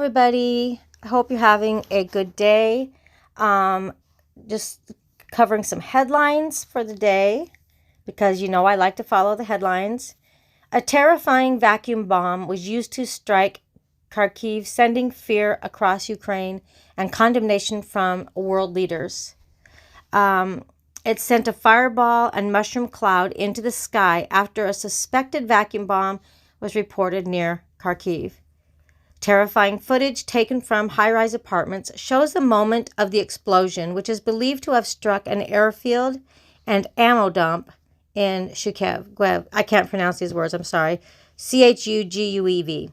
everybody. I hope you're having a good day. Just covering some headlines for the day because I like to follow the headlines. A terrifying vacuum bomb was used to strike Kharkiv, sending fear across Ukraine and condemnation from world leaders. It sent a fireball and mushroom cloud into the sky after a suspected vacuum bomb was reported near Kharkiv. Terrifying footage taken from high-rise apartments shows the moment of the explosion, which is believed to have struck an airfield and ammo dump in Chuguev. I can't pronounce these words, I'm sorry. Chuguev.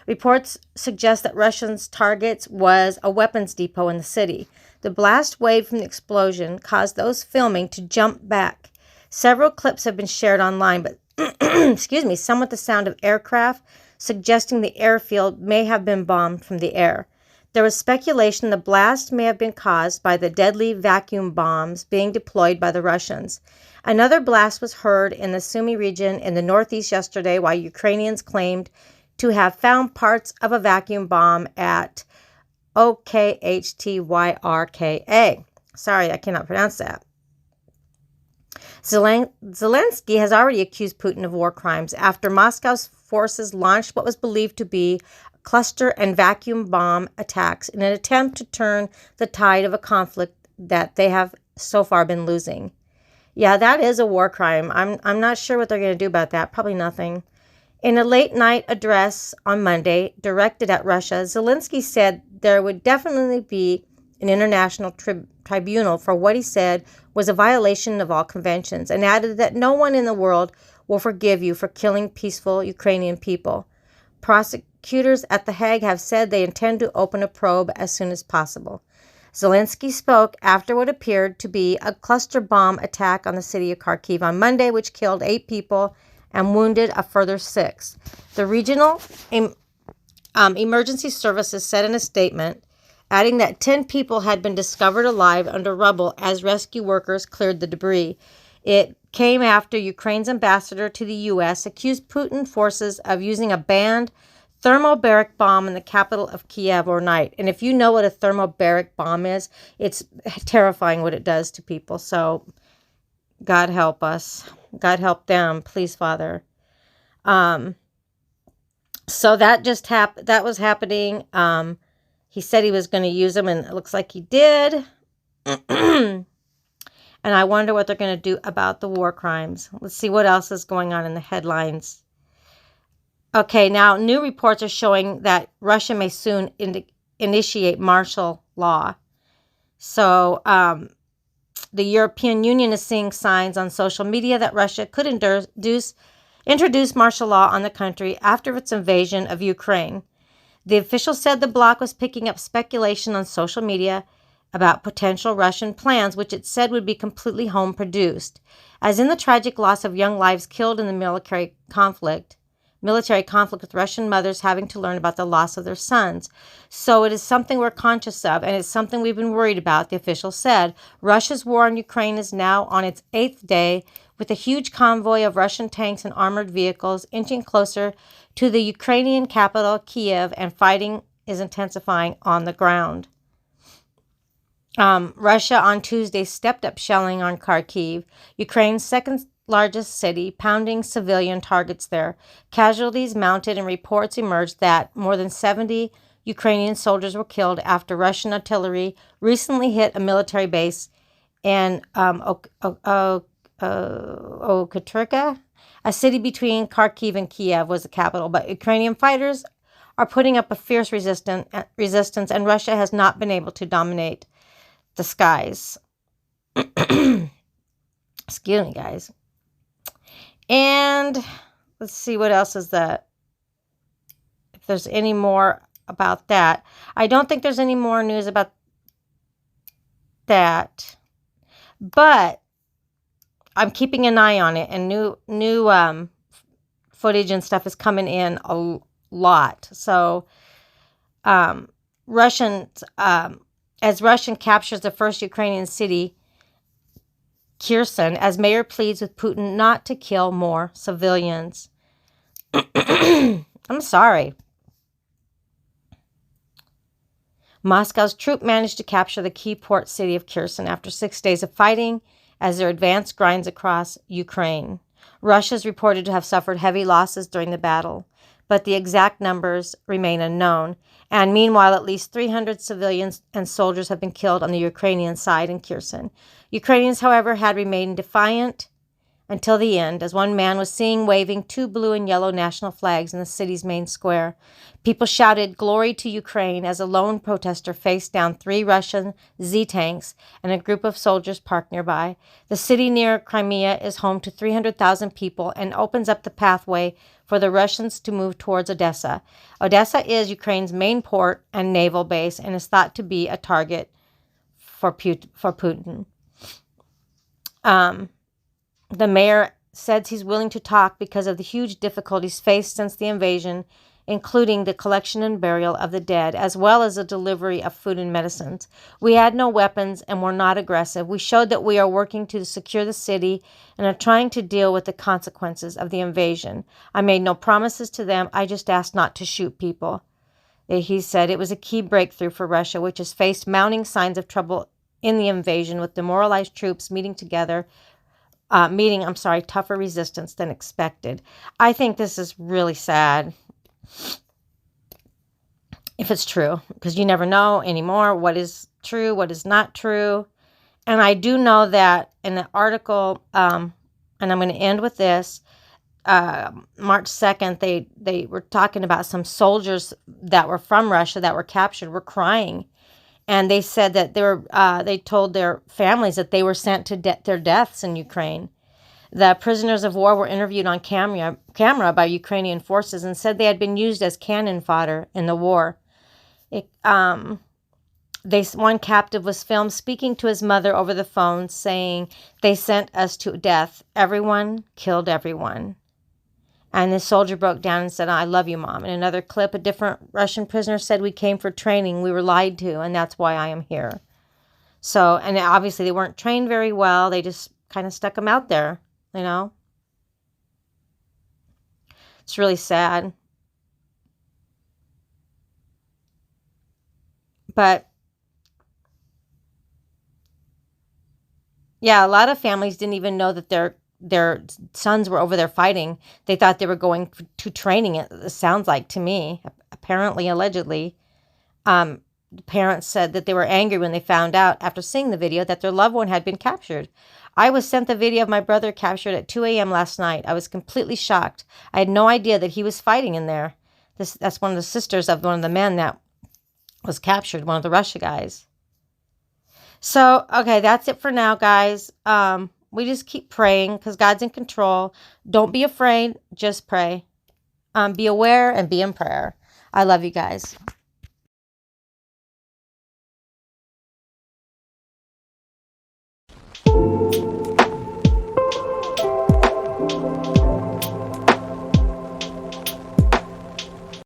Reports suggest that Russians' targets was a weapons depot in the city. The blast wave from the explosion caused those filming to jump back. Several clips have been shared online, but some with the sound of aircraft, suggesting the airfield may have been bombed from the air. There was speculation the blast may have been caused by the deadly vacuum bombs being deployed by the Russians. Another blast was heard in the Sumy region in the northeast yesterday, while Ukrainians claimed to have found parts of a vacuum bomb at Oktyrka. Sorry, I cannot pronounce that. Zelensky has already accused Putin of war crimes after Moscow's forces launched what was believed to be cluster and vacuum bomb attacks in an attempt to turn the tide of a conflict that they have so far been losing. Yeah, that is a war crime. I'm not sure what they're going to do about that. Probably nothing. In a late-night address on Monday directed at Russia, Zelensky said there would definitely be an international tribunal for what he said was a violation of all conventions, and added that no one in the world will forgive you for killing peaceful Ukrainian people. Prosecutors at The Hague have said they intend to open a probe as soon as possible. Zelensky spoke after what appeared to be a cluster bomb attack on the city of Kharkiv on Monday, which killed 8 people and wounded a further 6. The regional emergency services said in a statement, adding that 10 people had been discovered alive under rubble as rescue workers cleared the debris. It came after Ukraine's ambassador to the U.S. accused Putin forces of using a banned thermobaric bomb in the capital of Kiev overnight. And if you know what a thermobaric bomb is, it's terrifying what it does to people. So God help us. God help them, please, Father. So that just happened. That was happening. He said he was going to use them, and it looks like he did. And I wonder what they're going to do about the war crimes. Let's see what else is going on in the headlines. Okay, now new reports are showing that Russia may soon initiate martial law. So the European Union is seeing signs on social media that Russia could introduce martial law on the country after its invasion of Ukraine. The official said the bloc was picking up speculation on social media about potential Russian plans, which it said would be completely home-produced. As in the tragic loss of young lives killed in the military conflict with Russian mothers having to learn about the loss of their sons. So it is something we're conscious of, and it's something we've been worried about, the official said. Russia's war on Ukraine is now on its 8th day, with a huge convoy of Russian tanks and armored vehicles inching closer to the Ukrainian capital, Kiev, and fighting is intensifying on the ground. Russia on Tuesday stepped up shelling on Kharkiv, Ukraine's second-largest city, pounding civilian targets there. Casualties mounted, and reports emerged that more than 70 Ukrainian soldiers were killed after Russian artillery recently hit a military base in Oktyrka, a city between Kharkiv and Kiev, was the capital. But Ukrainian fighters are putting up a fierce resistance, and Russia has not been able to dominate the skies. Excuse me, guys. And let's see what else is that. If there's any more about that. I don't think there's any more news about that. But I'm keeping an eye on it, and new footage and stuff is coming in a lot. So as Russian captures the first Ukrainian city, Kherson, as mayor pleads with Putin not to kill more civilians. I'm sorry. Moscow's troop managed to capture the key port city of Kherson after 6 days of fighting as their advance grinds across Ukraine. Russia is reported to have suffered heavy losses during the battle, but the exact numbers remain unknown. And meanwhile, at least 300 civilians and soldiers have been killed on the Ukrainian side in Kherson. Ukrainians, however, had remained defiant until the end, as one man was seen waving 2 blue and yellow national flags in the city's main square. People shouted "Glory to Ukraine" as a lone protester faced down 3 Russian Z-tanks and a group of soldiers parked nearby. The city near Crimea is home to 300,000 people and opens up the pathway for the Russians to move towards Odessa. Odessa is Ukraine's main port and naval base and is thought to be a target for Putin. The mayor says he's willing to talk because of the huge difficulties faced since the invasion, including the collection and burial of the dead, as well as the delivery of food and medicines. We had no weapons and were not aggressive. We showed that we are working to secure the city and are trying to deal with the consequences of the invasion. I made no promises to them. I just asked not to shoot people. He said it was a key breakthrough for Russia, which has faced mounting signs of trouble in the invasion, with demoralized troops meeting tougher resistance than expected. I think this is really sad, if it's true, because you never know anymore what is true, what is not true. And I do know that in the article, and I'm going to end with this, March 2nd, they were talking about some soldiers that were from Russia that were captured were crying. And they said that they told their families that they were sent to their deaths in Ukraine. The prisoners of war were interviewed on camera by Ukrainian forces and said they had been used as cannon fodder in the war. One captive was filmed speaking to his mother over the phone, saying, "They sent us to death. Everyone killed everyone." And the soldier broke down and said, "I love you, Mom." In another clip, a different Russian prisoner said, "We came for training. We were lied to, and that's why I am here." So, and obviously they weren't trained very well. They just kind of stuck them out there, you know. It's really sad. But, yeah, a lot of families didn't even know that their sons were over there fighting. They thought they were going to training, it sounds like to me. Apparently, allegedly. The parents said that they were angry when they found out after seeing the video that their loved one had been captured. "I was sent the video of my brother captured at 2 a.m. last night. I was completely shocked. I had no idea that he was fighting in there." That's one of the sisters of one of the men that was captured, one of the Russia guys. So, okay, that's it for now, guys. We just keep praying because God's in control. Don't be afraid. Just pray. Be aware and be in prayer. I love you guys.